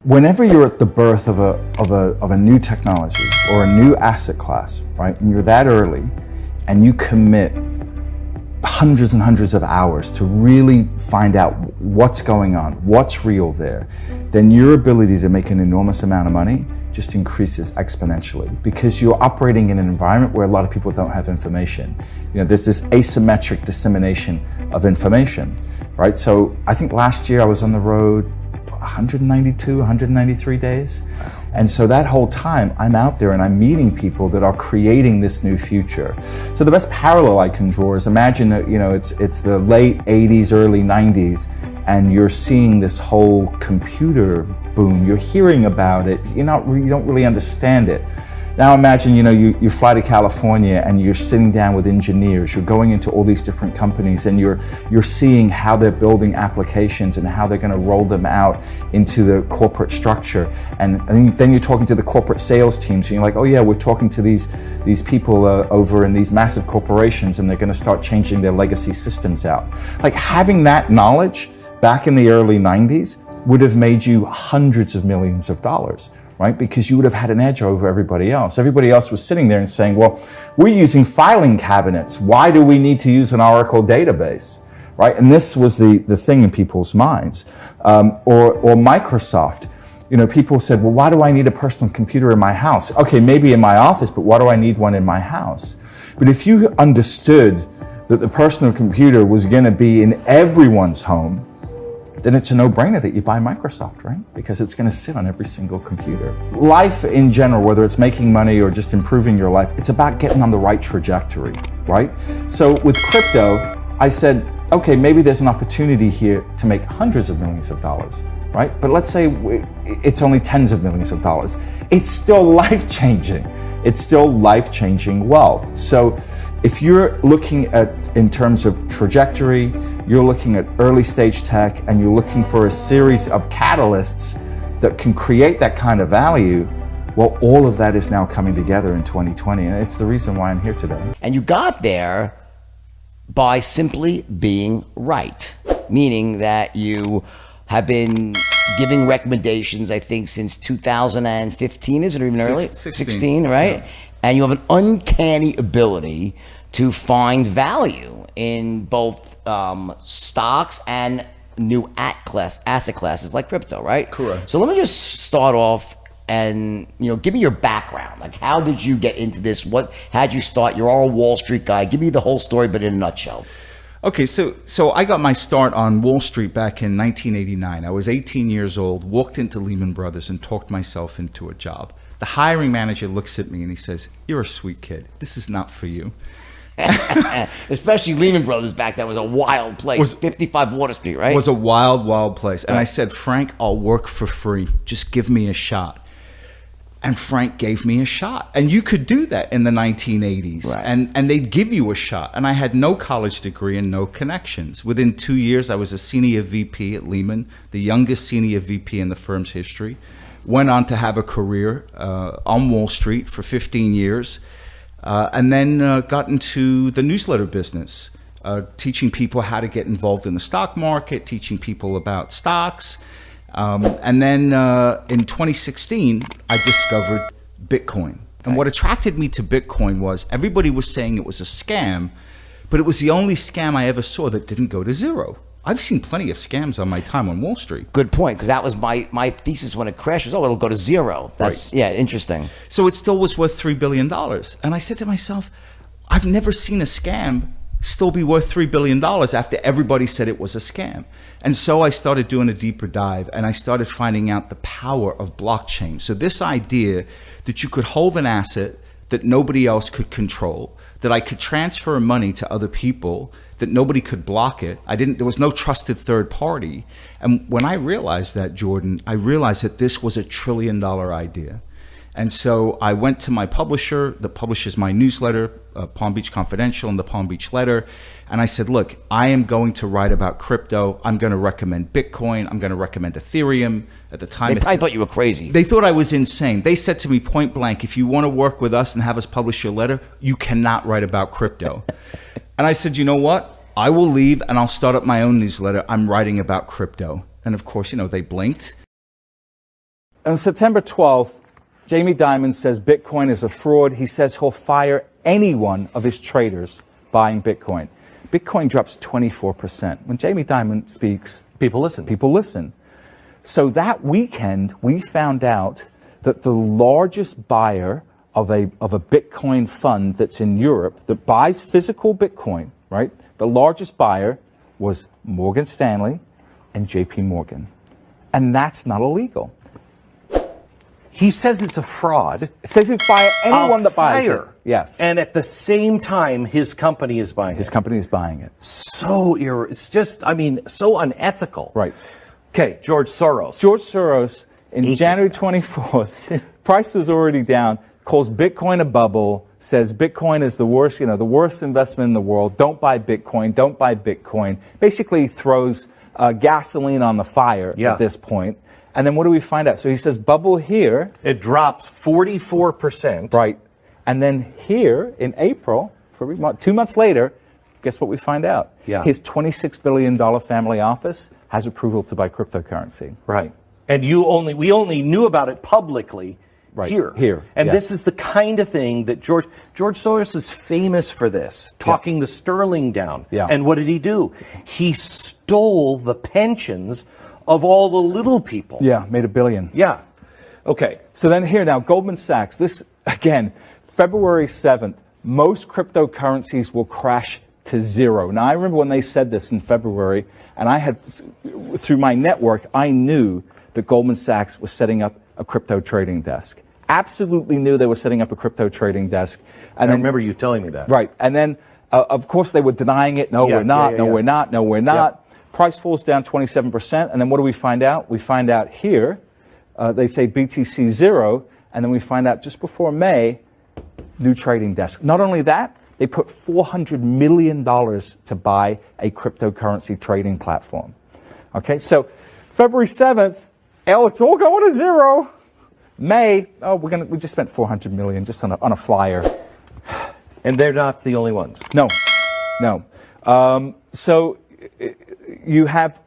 Whenever you're at the birth of a new technology or a new asset class, right, and you're that early and you commit hundreds and hundreds of hours to really find out what's going on, what's real there, then your ability to make an enormous amount of money just increases exponentially, because you're operating in an environment where a lot of people don't have information. You know, there's this asymmetric dissemination of information, right? So I think last year I was on the road 192, 193 days. And so that whole time I'm out there and I'm meeting people that are creating this new future. So the best parallel I can draw is, imagine that, you know, it's the late 80s, early 90s, and you're seeing this whole computer boom. You're hearing about it. You don't really understand it. Now imagine, you know, you fly to California and you're sitting down with engineers, you're going into all these different companies and you're seeing how they're building applications and how they're going to roll them out into the corporate structure. And then you're talking to the corporate sales teams and you're like, oh yeah, we're talking to these people over in these massive corporations and they're going to start changing their legacy systems out. Like, having that knowledge back in the early 90s would have made you hundreds of millions of dollars. Right? Because you would have had an edge over everybody else. Everybody else was sitting there and saying, well, we're using filing cabinets. Why do we need to use an Oracle database? Right? And this was the thing in people's minds. Or Microsoft. You know, people said, well, why do I need a personal computer in my house? Okay, maybe in my office, but why do I need one in my house? But if you understood that the personal computer was going to be in everyone's home, then it's a no-brainer that you buy Microsoft, right? Because it's going to sit on every single computer. Life in general, whether it's making money or just improving your life, it's about getting on the right trajectory, right? So with crypto, I said, okay, maybe there's an opportunity here to make hundreds of millions of dollars, right? But let's say it's only tens of millions of dollars. It's still life-changing. It's still life-changing wealth. So if you're looking at, in terms of trajectory, you're looking at early stage tech and you're looking for a series of catalysts that can create that kind of value, well, all of that is now coming together in 2020. And it's the reason why I'm here today. And you got there by simply being right, meaning that you have been giving recommendations, I think, since 2015, is it, or even early? 16, right? Yeah. And you have an uncanny ability to find value in both stocks and new asset classes like crypto, right? Correct. So let me just start off and, you know, give me your background. Like, how did you get into this? How'd you start? You're all a Wall Street guy. Give me the whole story, but in a nutshell. Okay, so I got my start on Wall Street back in 1989. I was 18 years old, walked into Lehman Brothers and talked myself into a job. The hiring manager looks at me and he says, "You're a sweet kid. This is not for you." Especially Lehman Brothers back then was a wild place. 55 Water Street, right? Was a wild, wild place. And I said, "Frank, I'll work for free. Just give me a shot." And Frank gave me a shot. And you could do that in the 1980s. Right. And they'd give you a shot. And I had no college degree and no connections. Within 2 years, I was a senior VP at Lehman, the youngest senior VP in the firm's history. Went on to have a career on Wall Street for 15 years. And then got into the newsletter business, teaching people how to get involved in the stock market, teaching people about stocks. And then in 2016, I discovered Bitcoin. And what attracted me to Bitcoin was everybody was saying it was a scam, but it was the only scam I ever saw that didn't go to zero. I've seen plenty of scams on my time on Wall Street. Good point, because that was my thesis when it crashed was, oh, it'll go to zero. That's right. Yeah, interesting. So it still was worth $3 billion. And I said to myself, I've never seen a scam still be worth $3 billion after everybody said it was a scam. And so I started doing a deeper dive and I started finding out the power of blockchain. So this idea that you could hold an asset that nobody else could control, that I could transfer money to other people, that nobody could block it. There was no trusted third party. And when I realized that, Jordan, I realized that this was a $1 trillion idea. And so I went to my publisher that publishes my newsletter, Palm Beach Confidential and the Palm Beach Letter. And I said, look, I am going to write about crypto. I'm going to recommend Bitcoin. I'm going to recommend Ethereum. At the time, they probably thought you were crazy. They thought I was insane. They said to me point blank, if you want to work with us and have us publish your letter, you cannot write about crypto. And I said, you know what? I will leave and I'll start up my own newsletter. I'm writing about crypto. And of course, you know, they blinked. on September 12th, Jamie Dimon says Bitcoin is a fraud. He says he'll fire any one of his traders buying Bitcoin. Bitcoin drops 24%. When Jamie Dimon speaks, people listen. People listen. So that weekend, we found out that the largest buyer of a Bitcoin fund that's in Europe that buys physical Bitcoin, right? The largest buyer was Morgan Stanley and JP Morgan. And that's not illegal. He says it's a fraud. It says you fire anyone that buys it. Yes. And at the same time, his company is buying it. His company is buying it. It's just, so unethical. Right. Okay, George Soros. George Soros, in January 24th, price was already down, calls Bitcoin a bubble, says Bitcoin is the worst, the worst investment in the world. Don't buy Bitcoin. Don't buy Bitcoin. Basically throws gasoline on the fire at this point. And then what do we find out? So he says bubble here. It drops 44%. Right. And then here in April, 2 months later, guess what we find out? Yeah. His $26 billion family office has approval to buy cryptocurrency. Right. And we only knew about it publicly here. And this is the kind of thing that George Soros is famous for this, talking the sterling down. Yeah. And what did he do? He stole the pensions of all the little people. Yeah, made $1 billion. Yeah. Okay. So then here now, Goldman Sachs, this, again, February 7th, most cryptocurrencies will crash to zero. Now, I remember when they said this in February, and I had, through my network, I knew that Goldman Sachs was setting up a crypto trading desk. Absolutely knew they were setting up a crypto trading desk. And I remember you telling me that. Right. And then, of course, they were denying it. No, we're not. No, we're not. No, we're not. Yep. Price falls down 27%. And then what do we find out? We find out here, they say BTC 0. And then we find out just before May, new trading desk. Not only that, they put $400 million to buy a cryptocurrency trading platform. Okay, so February 7th, it's all going to zero. May, we just spent $400 million just on a flyer. And they're not the only ones. No. So you have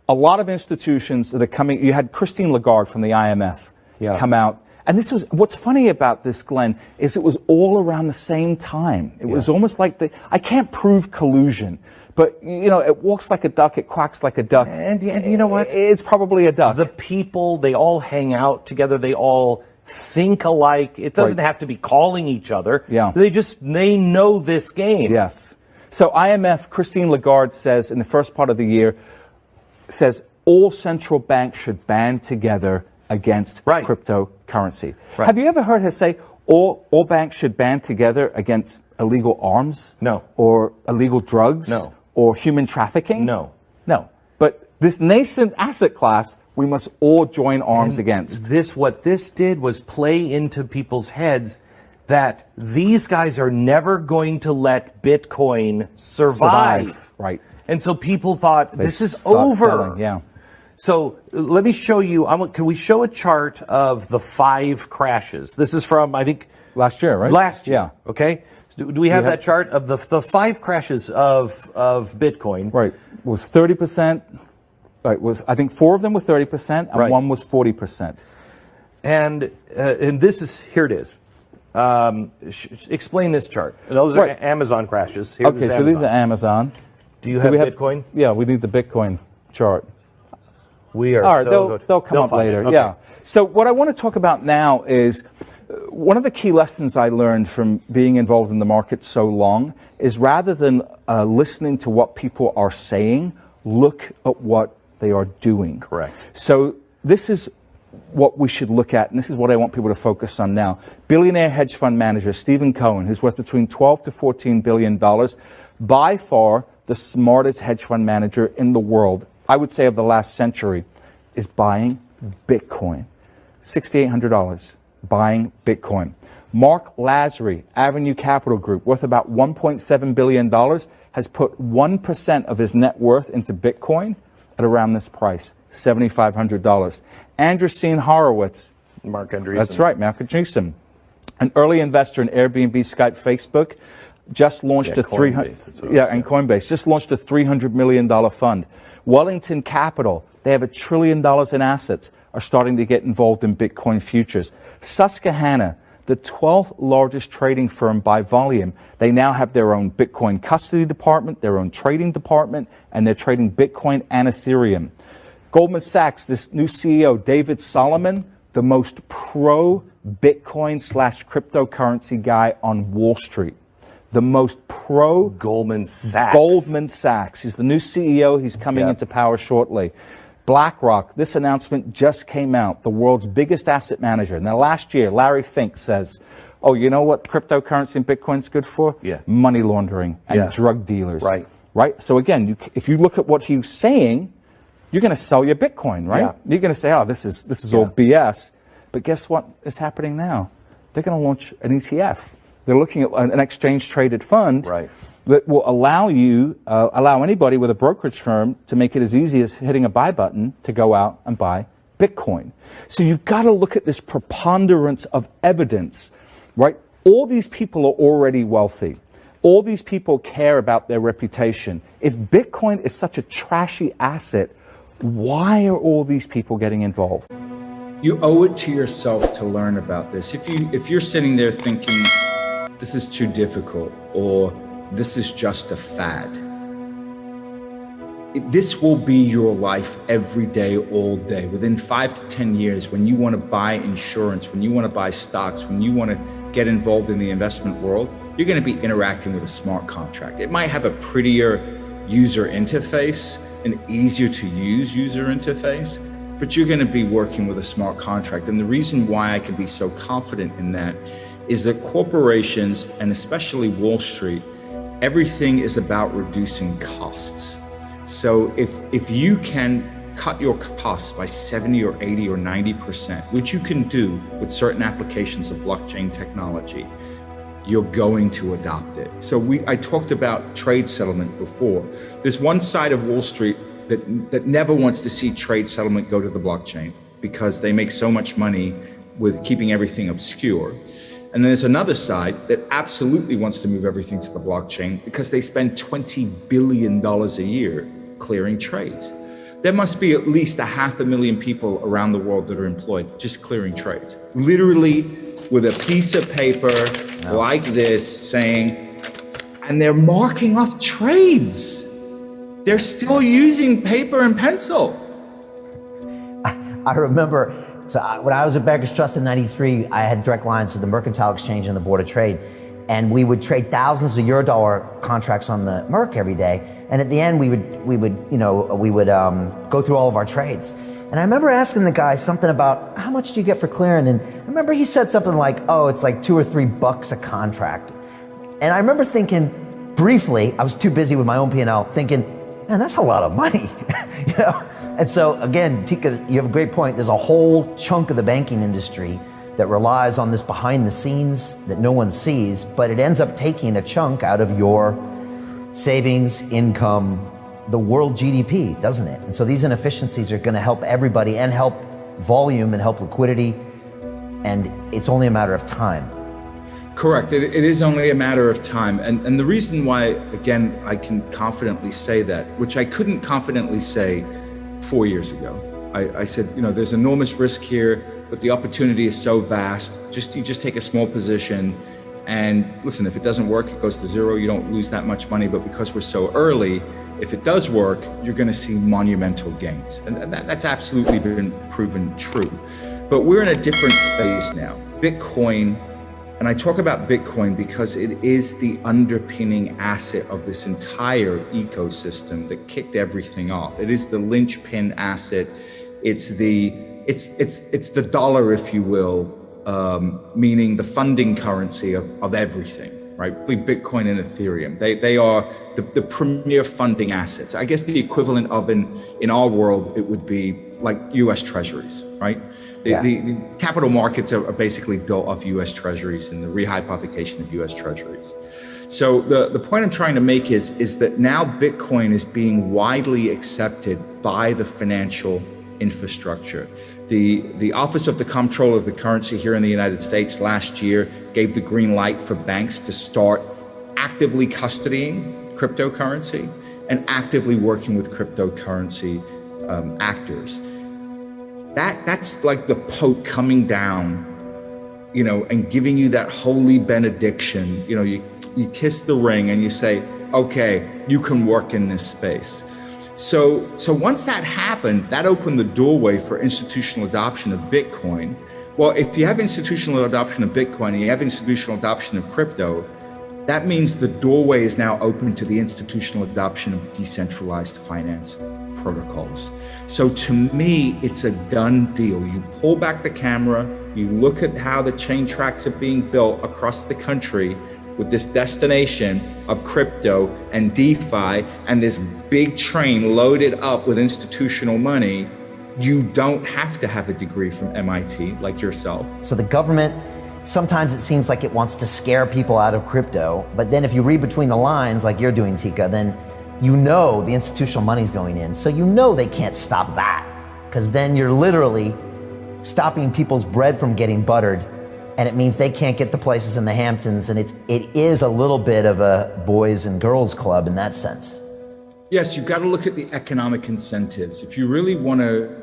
a lot of institutions that are coming. You had Christine Lagarde from the IMF come out. And this was, what's funny about this, Glenn, is it was all around the same time. It was almost like I can't prove collusion, but, it walks like a duck, it quacks like a duck. And you know what? It's probably a duck. The people, they all hang out together, they all think alike. It doesn't have to be calling each other. Yeah. They know this game. Yes. So IMF, Christine Lagarde says in the first part of the year, says all central banks should band together against cryptocurrency. Right. Have you ever heard her say all banks should band together against illegal arms? No. Or illegal drugs? No. Or human trafficking? No. But this nascent asset class, we must all join arms against. What this did was play into people's heads that these guys are never going to let Bitcoin survive. Right. And so people thought, this is over. Selling. Yeah. So let me show you, can we show a chart of the 5 crashes? This is from, I think... Last year, right? Last year, yeah. Okay. Do we have that chart of the 5 crashes of Bitcoin? Right. Was 30%. Right. I think 4 of them were 30% and 1 was 40%. And this is, here it is. Explain this chart. Those are Amazon crashes. These are Amazon. Do you have Bitcoin? Yeah, we need the Bitcoin chart. We are. All right, they'll come up later. Okay. Yeah. So what I want to talk about now is one of the key lessons I learned from being involved in the market so long is rather than listening to what people are saying, look at what they are doing. Correct. So this is what we should look at, and this is what I want people to focus on now. Billionaire hedge fund manager Stephen Cohen, who's worth between $12 to $14 billion, by far the smartest hedge fund manager in the world, I would say of the last century, is buying Bitcoin. $6,800, buying Bitcoin. Mark Lazary, Avenue Capital Group, worth about $1.7 billion, has put 1% of his net worth into Bitcoin at around this price, $7,500. Andreessen Horowitz. Mark Andreessen. That's right, Mark Andreessen. An early investor in Airbnb, Skype, Facebook, just launched and Coinbase just launched a $300 million fund. Wellington Capital, they have $1 trillion in assets, are starting to get involved in Bitcoin futures. Susquehanna, the 12th largest trading firm by volume, they now have their own Bitcoin custody department, their own trading department, and they're trading Bitcoin and Ethereum. Goldman Sachs, this new CEO, David Solomon, the most pro-Bitcoin / cryptocurrency guy on Wall Street. The most pro Goldman Sachs. Goldman Sachs. He's the new CEO. He's coming into power shortly. BlackRock, this announcement just came out, the world's biggest asset manager. Now, last year, Larry Fink says, oh, you know what cryptocurrency and Bitcoin's good for? Money laundering and drug dealers. Right? So again, if you look at what he's saying, you're going to sell your Bitcoin, right? You're going to say, oh, this is all BS. But guess what is happening now? They're going to launch an ETF. They're looking at an exchange-traded fund that will allow anybody with a brokerage firm to make it as easy as hitting a buy button to go out and buy Bitcoin. So you've got to look at this preponderance of evidence, right? All these people are already wealthy. All these people care about their reputation. If Bitcoin is such a trashy asset, why are all these people getting involved? You owe it to yourself to learn about this. If you're sitting there thinking, this is too difficult, or this is just a fad, this will be your life every day, all day. Within 5 to 10 years, when you want to buy insurance, when you want to buy stocks, when you want to get involved in the investment world, you're going to be interacting with a smart contract. It might have a prettier user interface, an easier to use user interface, but you're going to be working with a smart contract. And the reason why I can be so confident in that is that corporations, and especially Wall Street, everything is about reducing costs. So if you can cut your costs by 70 or 80 or 90%, which you can do with certain applications of blockchain technology, you're going to adopt it. So I talked about trade settlement before. There's one side of Wall Street that never wants to see trade settlement go to the blockchain because they make so much money with keeping everything obscure. And then there's another side that absolutely wants to move everything to the blockchain because they spend $20 billion a year clearing trades. There must be at least 500,000 people around the world that are employed just clearing trades. Literally with a piece of paper like this saying, and they're marking off trades. They're still using paper and pencil. I remember, when I was at Bankers Trust in '93, I had direct lines to the Mercantile Exchange and the Board of Trade, and we would trade thousands of Eurodollar contracts on the Merc every day. And at the end, we would go through all of our trades. And I remember asking the guy something about, how much do you get for clearing? And I remember he said something like, oh, it's like $2 or $3 a contract. And I remember thinking, briefly, I was too busy with my own P&L, thinking, man, that's a lot of money. And so again, Teeka, you have a great point. There's a whole chunk of the banking industry that relies on this behind the scenes that no one sees, but it ends up taking a chunk out of your savings, income, the world GDP, doesn't it? And so these inefficiencies are going to help everybody and help volume and help liquidity, and it's only a matter of time. Correct. It is only a matter of time. And the reason why, again, I can confidently say that, which I couldn't confidently say 4 years ago. I said, there's enormous risk here, but the opportunity is so vast. You just take a small position, and listen, if it doesn't work, it goes to zero. You don't lose that much money, but because we're so early, if it does work, you're going to see monumental gains. And that's absolutely been proven true. But we're in a different phase now. Bitcoin, and I talk about Bitcoin because it is the underpinning asset of this entire ecosystem that kicked everything off. It is the linchpin asset. It's the dollar, if you will, meaning the funding currency of everything, right? Bitcoin and Ethereum. They are the premier funding assets. I guess the equivalent of in our world, it would be like US Treasuries, right? The capital markets are basically built off US Treasuries and the rehypothecation of US Treasuries. So the point I'm trying to make is that now Bitcoin is being widely accepted by the financial infrastructure. The Office of the Comptroller of the Currency here in the United States last year gave the green light for banks to start actively custodying cryptocurrency and actively working with cryptocurrency actors. that's like the Pope coming down, you know, and giving you that holy benediction. You know, you kiss the ring and you say, okay, you can work in this space. So once that happened, that opened the doorway for institutional adoption of Bitcoin. Well, if you have institutional adoption of Bitcoin and you have institutional adoption of crypto, that means the doorway is now open to the institutional adoption of decentralized finance protocols. So to me, it's a done deal. You pull back the camera, you look at how the chain tracks are being built across the country with this destination of crypto and DeFi and this big train loaded up with institutional money. You don't have to have a degree from MIT like yourself. So the government, sometimes it seems like it wants to scare people out of crypto, but then if you read between the lines like you're doing, Teeka, then you know the institutional money's going in. So you know they can't stop that, because then you're literally stopping people's bread from getting buttered, and it means they can't get the places in the Hamptons, and it is a little bit of a boys and girls club in that sense. Yes, you've got to look at the economic incentives. If you really want to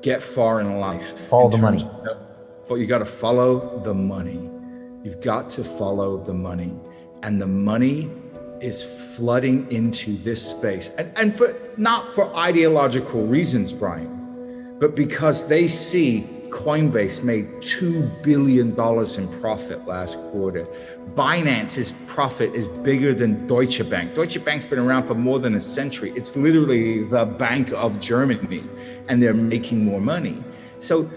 get far in life, follow the money. You got to follow the money. You've got to follow the money. And the money is flooding into this space. And not for ideological reasons, Brian, but because they see Coinbase made $2 billion in profit last quarter. Binance's profit is bigger than Deutsche Bank. Deutsche Bank's been around for more than a century. It's literally the Bank of Germany, and they're making more money. So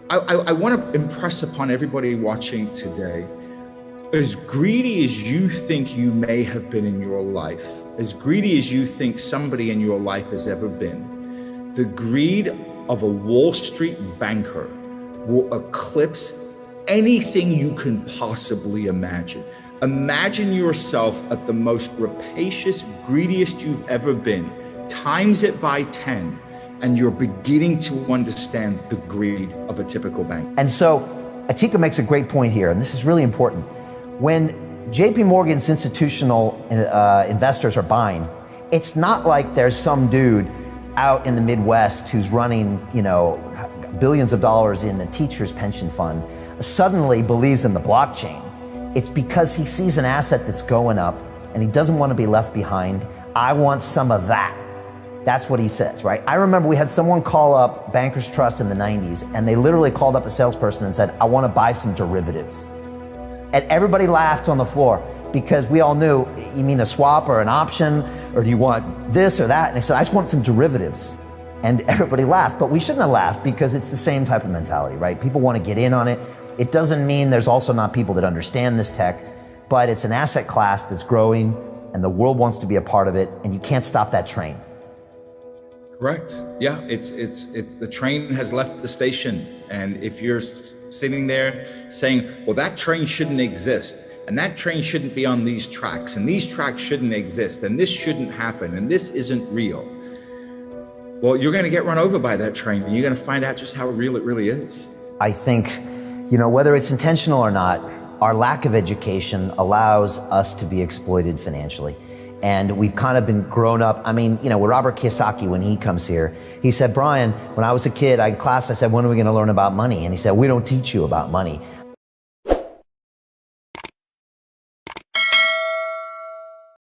I want to impress upon everybody watching today, as greedy as you think you may have been in your life, as greedy as you think somebody in your life has ever been, the greed of a Wall Street banker will eclipse anything you can possibly imagine. Imagine yourself at the most rapacious, greediest you've ever been, times it by 10, and you're beginning to understand the greed of a typical bank. And so Teeka makes a great point here, and this is really important. When JP Morgan's institutional investors are buying, it's not like there's some dude out in the Midwest who's running, you know, billions of dollars in a teacher's pension fund suddenly believes in the blockchain. It's because he sees an asset that's going up and he doesn't want to be left behind. I want some of that. That's what he says, right? I remember we had someone call up Bankers Trust in the 90s, and they literally called up a salesperson and said, I want to buy some derivatives. And everybody laughed on the floor because we all knew, you mean a swap or an option, or do you want this or that? And they said, I just want some derivatives. And everybody laughed, but we shouldn't have laughed because it's the same type of mentality, right? People want to get in on it. It doesn't mean there's also not people that understand this tech, but it's an asset class that's growing and the world wants to be a part of it, and you can't stop that train. Correct. Yeah, it's the train has left the station, and if you're sitting there saying, well, that train shouldn't exist, and that train shouldn't be on these tracks, and these tracks shouldn't exist, and this shouldn't happen, and this isn't real, well, you're going to get run over by that train, and you're going to find out just how real it really is. I think, you know, whether it's intentional or not, our lack of education allows us to be exploited financially. And we've kind of been grown up. I mean, you know, with Robert Kiyosaki, when he comes here, he said, Brian, when I was a kid, in class, I said, when are we going to learn about money? And he said, we don't teach you about money.